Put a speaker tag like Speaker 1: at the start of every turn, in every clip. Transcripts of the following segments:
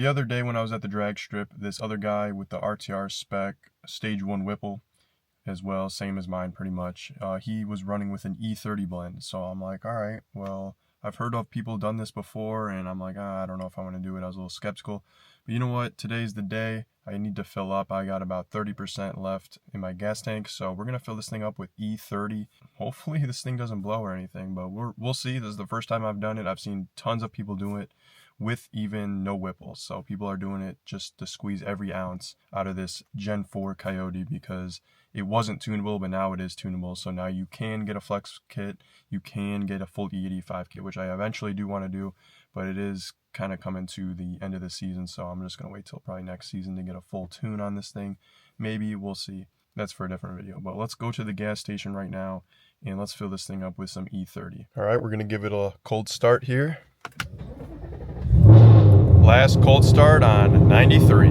Speaker 1: The other day when I was at the drag strip, this other guy with the RTR spec stage 1 Whipple as well, same as mine pretty much, he was running with an E30 blend. So I'm like, all right, well, I've heard of people done this before, and I'm like, I don't know if I want to do it. I was a little skeptical. But you know what? Today's the day. I need to fill up. I got about 30% left in my gas tank, so we're going to fill this thing up with E30. Hopefully this thing doesn't blow or anything, but we'll see. This is the first time I've done it. I've seen tons of people do it with even no Whipples. So people are doing it just to squeeze every ounce out of this Gen 4 Coyote, because it wasn't tunable, but now it is tunable. So now you can get a flex kit, you can get a full E85 kit, which I eventually do want to do, but it is kind of coming to the end of the season, so I'm just going to wait till probably next season to get a full tune on this thing. Maybe, we'll see. That's for a different video. But let's go to the gas station right now, and let's fill this thing up with some E30. All right, we're going to give it a cold start here. Last cold start on 93.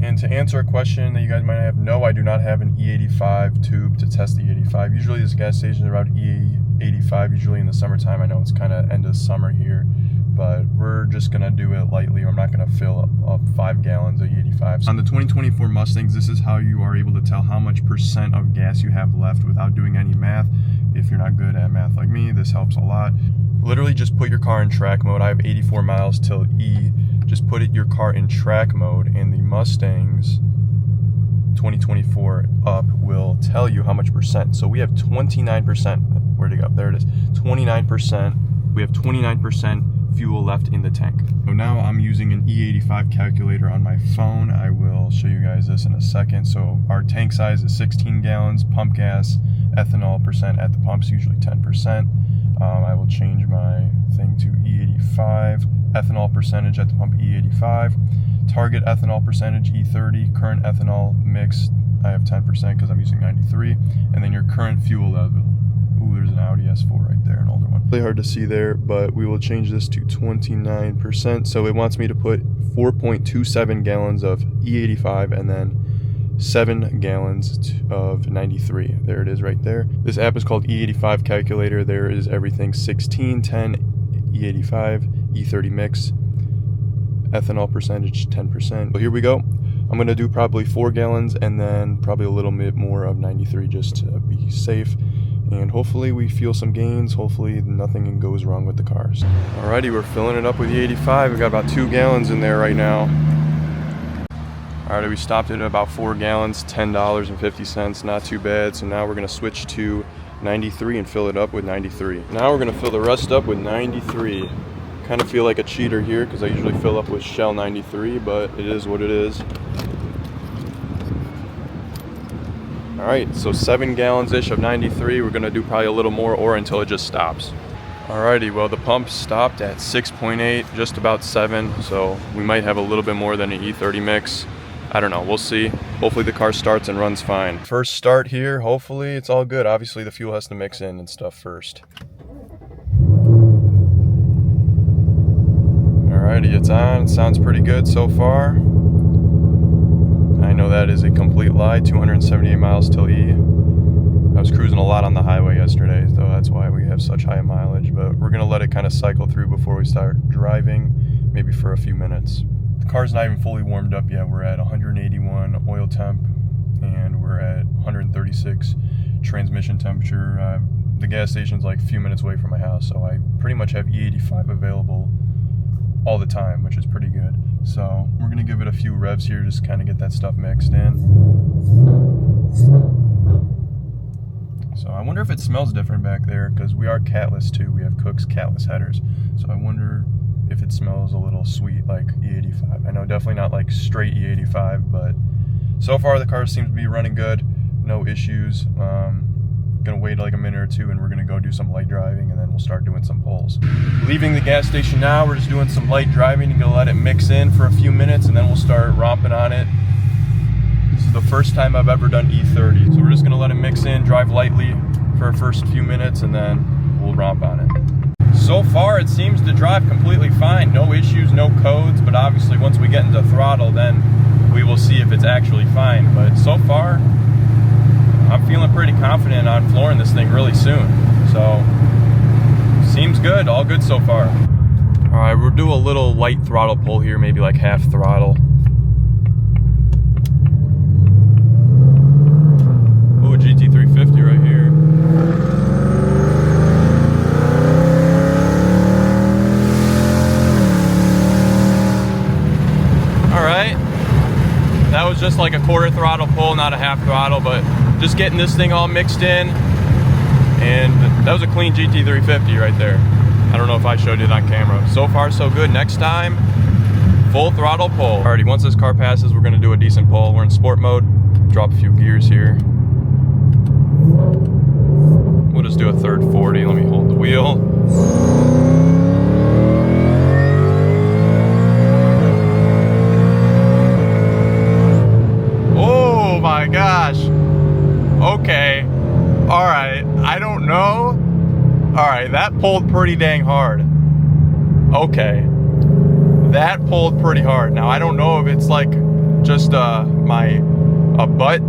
Speaker 1: And to answer a question that you guys might have, no, I do not have an E85 tube to test the E85. Usually this gas station is around E85, usually in the summertime. I know it's kind of end of summer here, but we're just going to do it lightly. I'm not going to fill up 5 gallons of E85. On the 2024 Mustangs, this is how you are able to tell how much % of gas you have left without doing any math. If you're not good at math like me, this helps a lot. Literally just put your car in track mode. I have 84 miles till E. Just put your car in track mode, and the Mustangs 2024 up will tell you how much %. So we have 29%. Where'd it go? There it is. 29%. We have 29% fuel left in the tank. So now I'm using an E85 calculator on my phone. I will show you guys this in a second. So our tank size is 16 gallons, pump gas, ethanol % at the pumps, usually 10%. I will change my thing to E85, ethanol percentage at the pump E85, target ethanol percentage E30, current ethanol mix, I have 10% because I'm using 93, and then your current fuel level. Ooh, there's an Audi S4 right there, an older one. Really hard to see there, but we will change this to 29%. So it wants me to put 4.27 gallons of E85 and then 7 gallons of 93. There it is right there. This app is called E85 Calculator. There is everything 16, 10, E85, E30 mix, ethanol percentage 10%. So here we go. I'm going to do probably 4 gallons and then probably a little bit more of 93 just to be safe. And hopefully we feel some gains. Hopefully nothing goes wrong with the cars. Alrighty, we're filling it up with E85. We got about 2 gallons in there right now. Alright, we stopped it at about 4 gallons, $10.50, not too bad. So now we're going to switch to 93 and fill it up with 93. Now we're going to fill the rest up with 93. Kind of feel like a cheater here because I usually fill up with Shell 93, but it is what it is. Alright, so 7 gallons-ish of 93. We're going to do probably a little more or until it just stops. Alrighty, well the pump stopped at 6.8, just about 7, so we might have a little bit more than an E30 mix. I don't know, we'll see. Hopefully the car starts and runs fine. First start here, hopefully it's all good. Obviously the fuel has to mix in and stuff first. Alrighty, it's on. It sounds pretty good so far. I know that is a complete lie. 278 miles till E. I was cruising a lot on the highway yesterday, so that's why we have such high mileage, but we're going to let it kind of cycle through before we start driving, maybe for a few minutes. The car's not even fully warmed up yet. We're at 181 oil temp, and we're at 136 transmission temperature. The gas station's like a few minutes away from my house, so I pretty much have E85 available all the time, which is pretty good. So we're going to give it a few revs here, just kind of get that stuff mixed in. So I wonder if it smells different back there, because we are catless too. We have Cook's catless headers. So I wonder if it smells a little sweet like E85. I know definitely not like straight E85, but so far the car seems to be running good. No issues. Gonna wait like a minute or two and we're gonna go do some light driving, and then we'll start doing some pulls. Leaving the gas station now, we're just doing some light driving and gonna let it mix in for a few minutes, and then we'll start romping on it. This is the first time I've ever done E30, so we're just gonna let it mix in, drive lightly for the first few minutes, and then we'll romp on it. So far it seems to drive completely fine. No issues, no codes, but obviously once we get into throttle, then we will see if it's actually fine. But so far I'm feeling pretty confident on flooring this thing really soon. So seems good, all good so far. All right, we'll do a little light throttle pull here, maybe like half throttle. Ooh, a GT350 right here. All right, that was just like a quarter throttle pull, not a half throttle, but just getting this thing all mixed in. And that was a clean GT350 right there. I don't know if I showed it on camera. So far, so good. Next time, full throttle pull. Alrighty, once this car passes, we're gonna do a decent pull. We're in sport mode. Drop a few gears here. We'll just do a third 40. Let me hold the wheel. Oh my gosh. Okay. Alright, I don't know. Alright, that pulled pretty dang hard. Okay. That pulled pretty hard. Now, I don't know if it's like just a butt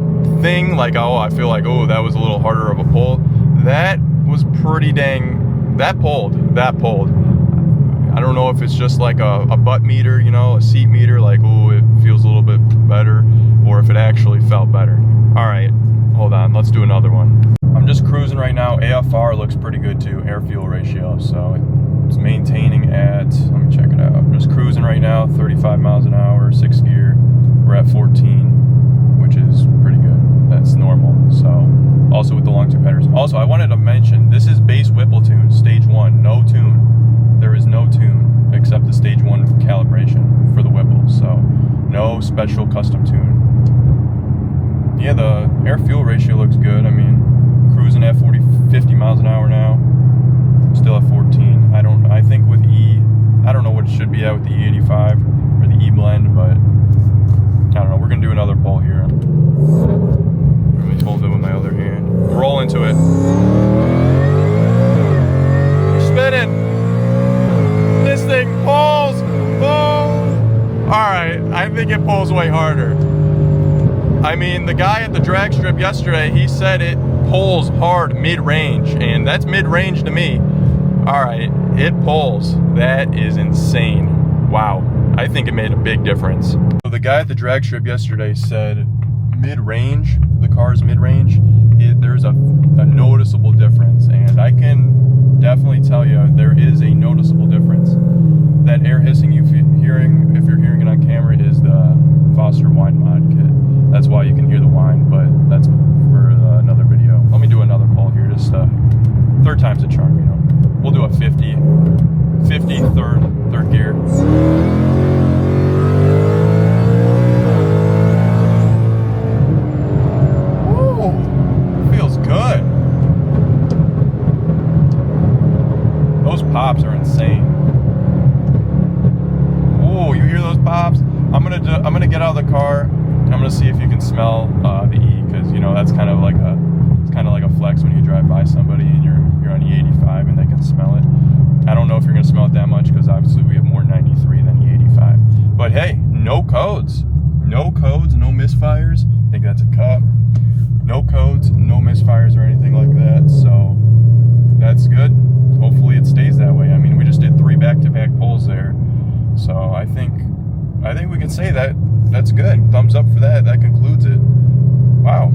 Speaker 1: thing. Like, oh, I feel like, oh, that was a little harder of a pull. That was pretty dang, that pulled. I don't know if it's just like a butt meter, you know, a seat meter, like, oh, it feels a little bit better, or if it actually felt better. Alright, hold on, let's do another one. I'm just cruising right now. AFR looks pretty good too, air-fuel ratio, so it's maintaining at, let me check it out. I'm just cruising right now, 35 miles an hour, 6 gear. We're at 14, which is pretty good. That's normal, so. Also with the long tube headers. Also, I wanted to mention, this is base Whipple tune, stage 1, no tune. There is no tune except the stage 1 calibration for the Whipple, so no special custom tune. Yeah, the air-fuel ratio looks good. I mean, cruising at 50 miles an hour now. Still at 14. I think with I don't know what it should be at with the E85 or the E blend, but I don't know. We're gonna do another pull here. Let me hold it with my other hand. Roll into it. You're spinning. This thing pulls. Alright, I think it pulls way harder. I mean, the guy at the drag strip yesterday, he said it pulls hard mid-range, and that's mid-range to me. Alright, it pulls. That is insane. Wow, I think it made a big difference. So the guy at the drag strip yesterday said mid-range, the car's mid-range, there's a noticeable difference, and I can definitely tell you there is a noticeable difference. That air hissing if you're hearing it on camera, is the Foster wine mod kit. That's why you can hear the whine, but that's for another video. Let me do another pull here, just third time's a charm, you know. We'll do a 50 third gear. Woo, feels good. Those pops are insane. Oh, you hear those pops? I'm gonna get out of the car. I'm gonna see if you can smell the E, because you know that's kind of like a flex when you drive by somebody and you're on E85 and they can smell it. I don't know if you're gonna smell it that much, because obviously we have more 93 than E85. But hey, no codes, no misfires. I think that's a cup. No codes, no misfires or anything like that. So that's good. Hopefully it stays that way. I mean, we just did 3 back-to-back pulls there, so I think we can say that. That's good. Thumbs up for that. That concludes it. Wow.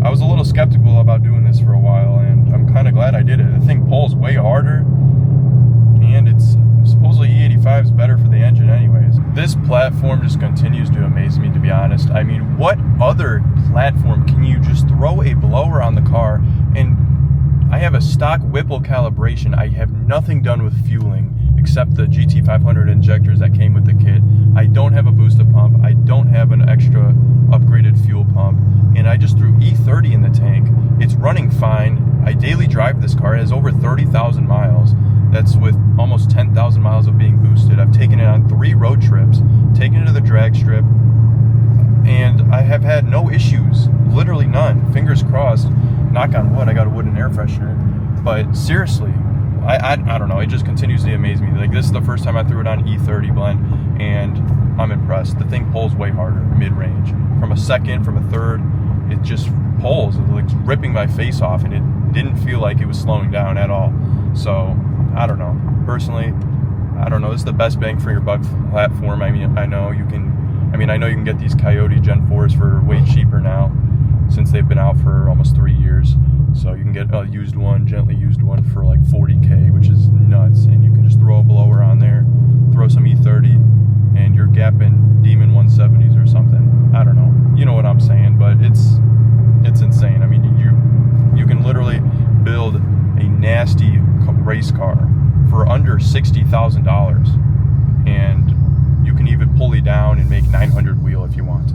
Speaker 1: I was a little skeptical about doing this for a while, and I'm kind of glad I did it. The thing pulls way harder, and it's supposedly E85 is better for the engine anyways. This platform just continues to amaze me, to be honest. I mean, what other platform can you just throw a blower on the car? And I have a stock Whipple calibration. I have nothing done with fueling except the GT500 injectors that came with the kit. I don't have a booster pump. I don't have an extra upgraded fuel pump. And I just threw E30 in the tank. It's running fine. I daily drive this car. It has over 30,000 miles. That's with almost 10,000 miles of being boosted. I've taken it on 3 road trips, taken it to the drag strip, and I have had no issues. Literally none. Fingers crossed. Knock on wood, I got a wooden air freshener. But seriously, I don't know, it just continues to amaze me. Like, this is the first time I threw it on E30 blend, and I'm impressed. The thing pulls way harder mid-range. From a second, from a third, it just pulls. It's like ripping my face off, and it didn't feel like it was slowing down at all. So, I don't know. Personally, I don't know, this is the best bang for your buck platform. I mean, I know you can get these Coyote Gen 4s for way cheaper now, since they've been out for almost 3 years. So you can get a used one, gently used one, for like 40K, which is nuts. And you can just throw a blower on there, throw some E30, and you're gapping Demon 170s or something. I don't know, you know what I'm saying, but it's insane. I mean, you can literally build a nasty race car for under $60,000, and you can even pulley down and make 900 wheel if you want to.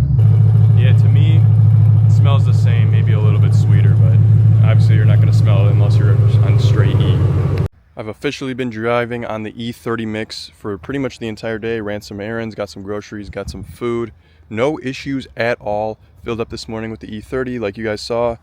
Speaker 1: Yeah, to me, it smells the same, maybe a little bit sweeter, but obviously you're not going to smell it unless you're on straight E. I've officially been driving on the E30 mix for pretty much the entire day. Ran some errands, got some groceries, got some food. No issues at all. Filled up this morning with the E30 like you guys saw,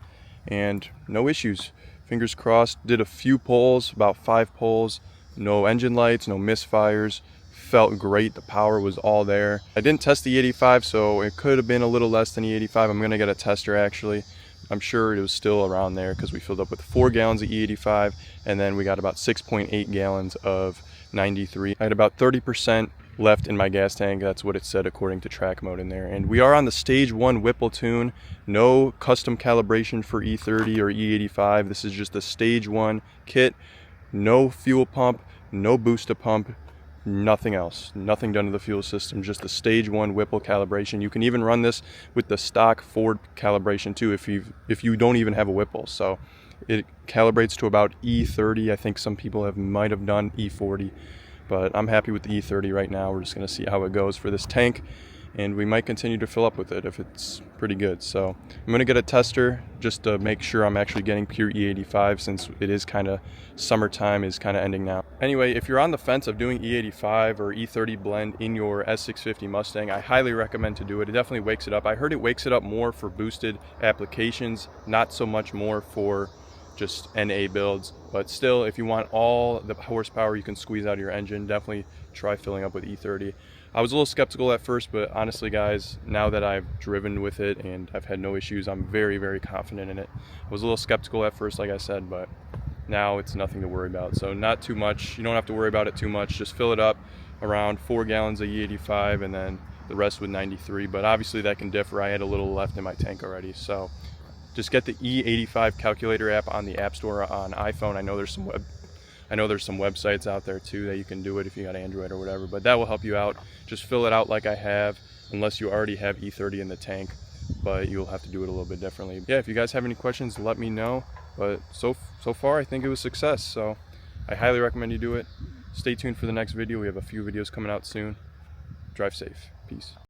Speaker 1: and no issues. Fingers crossed. Did a few pulls, about 5 pulls. No engine lights, no misfires. Felt great. The power was all there. I didn't test the E85, so it could have been a little less than E85. I'm going to get a tester actually. I'm sure it was still around there because we filled up with 4 gallons of E85, and then we got about 6.8 gallons of 93. I had about 30% left in my gas tank. That's what it said according to track mode in there. And we are on the stage 1 Whipple tune. No custom calibration for E30 or E85. This is just the stage 1 kit. No fuel pump, no booster pump, nothing else. Nothing done to the fuel system, just the stage 1 Whipple calibration. You can even run this with the stock Ford calibration too if you don't even have a Whipple. So it calibrates to about E30. I think some people might have done E40, but I'm happy with the E30 right now. We're just going to see how it goes for this tank, and we might continue to fill up with it if it's pretty good. So I'm going to get a tester just to make sure I'm actually getting pure E85, since it is kind of summertime is kind of ending now. Anyway, if you're on the fence of doing E85 or E30 blend in your S650 Mustang, I highly recommend to do it. It definitely wakes it up. I heard it wakes it up more for boosted applications, not so much more for just NA builds, but still, if you want all the horsepower you can squeeze out of your engine, definitely try filling up with E30. I was a little skeptical at first, but honestly guys, now that I've driven with it and I've had no issues, I'm very, very confident in it. I was a little skeptical at first, like I said, but now it's nothing to worry about. So not too much, you don't have to worry about it too much. Just fill it up around 4 gallons of E85 and then the rest with 93, but obviously that can differ. I had a little left in my tank already, so just get the E85 calculator app on the App Store on iPhone. I know there's some websites out there too that you can do it if you got Android or whatever, but that will help you out. Just fill it out like I have, unless you already have E30 in the tank, but you'll have to do it a little bit differently. Yeah, if you guys have any questions, let me know. But so far, I think it was a success, so I highly recommend you do it. Stay tuned for the next video. We have a few videos coming out soon. Drive safe. Peace.